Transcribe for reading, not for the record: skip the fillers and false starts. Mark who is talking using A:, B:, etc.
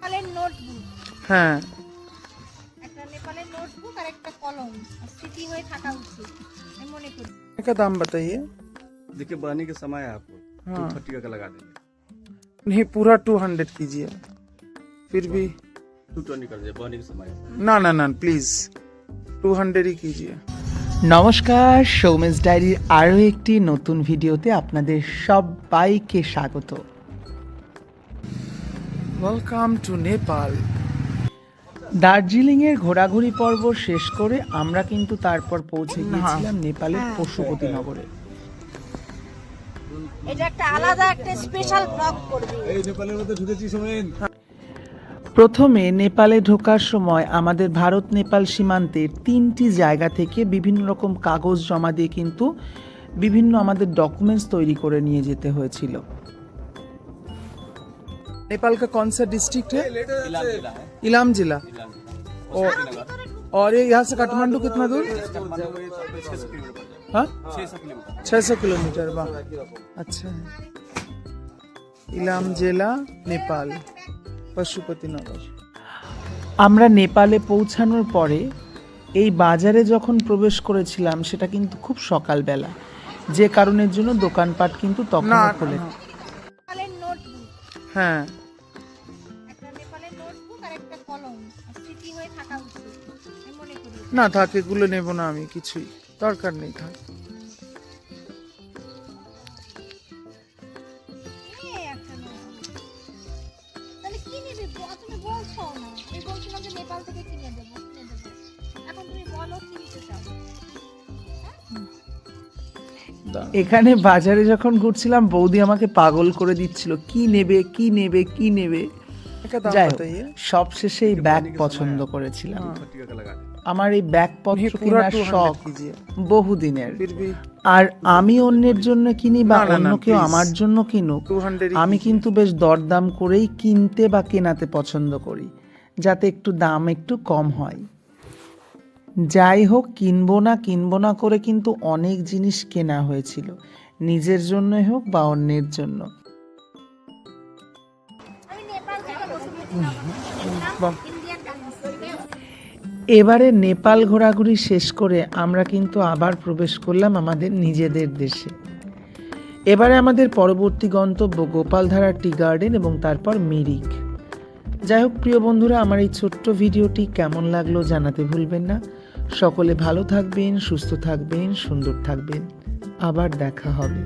A: নেপালের নোটবুক,
B: হ্যাঁ
A: একটা নেপালের নোটবুক আর একটা কলম স্মৃতি হয়ে থাকা উচিত আমি মনে করি।
B: का दाम बताइए।
C: देखिए बनाने के समय है आपको
B: हाँ।
C: 230 का लगा देंगे,
B: नहीं पूरा 200 कीजिए, फिर भी
C: 220 कर दीजिए बनाने के समय है।
B: ना ना ना प्लीज 200 ही कीजिए।
D: নমস্কার, সৌমেশ ডায়েরির আরও একটি নতুন ভিডিওতে আপনাদের সবাইকে স্বাগত।
B: Welcome to Nepal.
D: দার্জিলিংয়ের ঘোরাঘুরি পর্ব শেষ করে আমরা কিন্তু তারপর পৌঁছে গিয়েছিলাম নেপালের পশুপতি নগরে।
A: এটা একটা আলাদা একটা স্পেশাল ব্লগ করবে।
D: প্রথমে নেপালে ঢোকার সময় আমাদের ভারত নেপাল সীমান্তের 3টি জায়গা থেকে বিভিন্ন রকম কাগজ জমা দিয়ে কিন্তু বিভিন্ন আমাদের ডকুমেন্টস তৈরি করে নিয়ে যেতে হয়েছিল।
B: नेपाल का कौन सा डिस्ट्रिक्ट है? इलाम जिला। और ये यहाँ से काठमांडू कितना दूर? हाँ 600 किलोमीटर। वाह अच्छा है। इलाम जिला नेपाल, पशुपति नगर।
D: আমরা নেপালে পৌঁছানোর পরে এই বাজারে যখন প্রবেশ করেছিলাম সেটা কিন্তু খুব সকালবেলা, যে কারণের জন্য দোকানপাট কিন্তু তখন খোলে।
A: নেপালের নোটবুক,
B: হ্যাঁ
A: একটা নেপালের নোটবুক আর একটা কলম স্মৃতি হয়ে থাকা উচিত আমি মনে করি।
B: না থাক, এগুলো নেব না আমি, কিছুই দরকার নেই থাক।
A: একটা নাও। তাহলে কি নেবে? তুমি বলছো না, আমি বলছিলাম যে নেপাল থেকে কিনে দেবো। এখন তুমি বলো কি নিতে চাও।
D: এখানে বাজারে যখন ঘুরছিলাম বৌদি আমাকে পাগল করে দিচ্ছিল, কি নেবে কি নেবে কি নেবে।
B: का दाम
D: যাই হোক,
B: बताइए।
D: সবশেষে এই ব্যাগ পছন্দ করেছিলাম।
C: 230 का लगा देंगे।
D: আমার এই ব্যাগপত্র
B: नहीं पूरा
D: কেনার
B: 200
D: শখ
B: कीजिए,
D: বহুদিনের।
B: फिर भी
D: আর আমি অন্যের জন্য কিনি বা
B: না, না,
D: অন্য
B: না,
D: কেউ
B: please।
D: আমার জন্য কিনুক,
B: 200 ही
D: আমি
B: कीजिए।
D: কিন্তু বেশ দরদাম করেই কিনতে বা কেনাতে পছন্দ করি, যাতে একটু দাম একটু কম হয়। যাই হোক, কিনবো না করে কিন্তু অনেক জিনিস কেনা হয়েছিল, নিজের জন্যই হোক বা অন্যের জন্য।
A: আমি নেপাল থেকে বসে
B: বাহ।
A: Indian currency.
D: এবারে নেপাল ঘোরাঘুরি শেষ করে আমরা কিন্তু আবার প্রবেশ করলাম আমাদের নিজেদের দেশে। এবারে আমাদের পরবর্তী গন্তব্য গোপালধারা টি গার্ডেন এবং তারপর মিরিক। যাই হোক প্রিয় বন্ধুরা, আমার এই ছোট্ট ভিডিওটি কেমন লাগলো জানাতে ভুলবেন না। সকলে ভালো থাকবেন, সুস্থ থাকবেন, সুন্দর থাকবেন। আবার দেখা হবে।